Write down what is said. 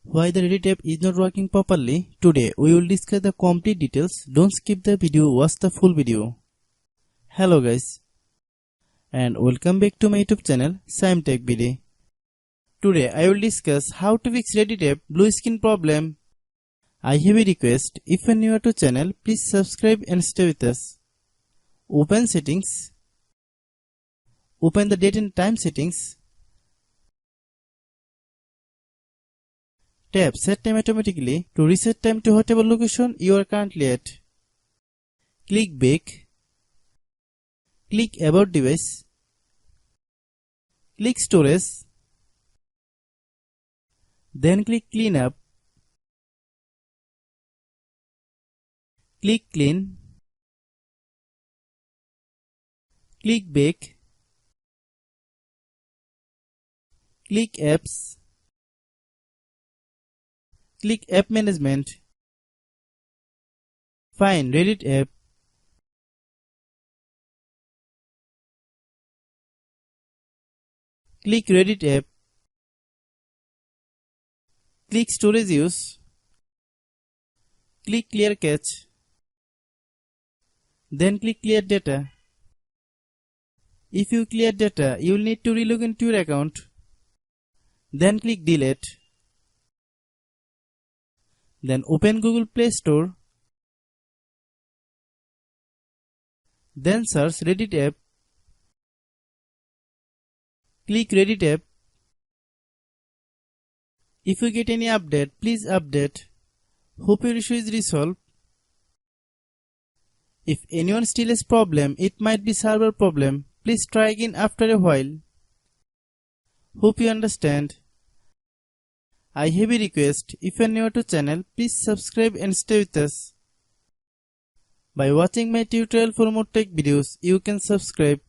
Why the Reddit app is not working properly? Today we will discuss the complete details. Don't skip the video, watch the full video. Hello guys and welcome back to my YouTube channel Shaem Tech Video. Today I will discuss how to fix Reddit app blue screen problem. I have a request, if you are new to channel please subscribe and stay with us. Open settings. Open the date and time settings. Tap set time automatically to reset time to whatever location you are currently at. Click back. Click about device. Click storage. Then click clean up. Click clean. Click back. Click apps. Click app management. Find Reddit app. Click Reddit app. Click storage use. Click clear cache. Then click clear data. If you clear data, you will need to relog into your account. Then click delete. Then open Google Play Store. Then search Reddit app. Click Reddit app. If you get any update, please update. Hope your issue is resolved. If anyone still has problem, it might be server problem. Please try again after a while. Hope you understand. I have a request, if you are new to channel, please subscribe and stay with us. By watching my tutorial for more tech videos, you can subscribe.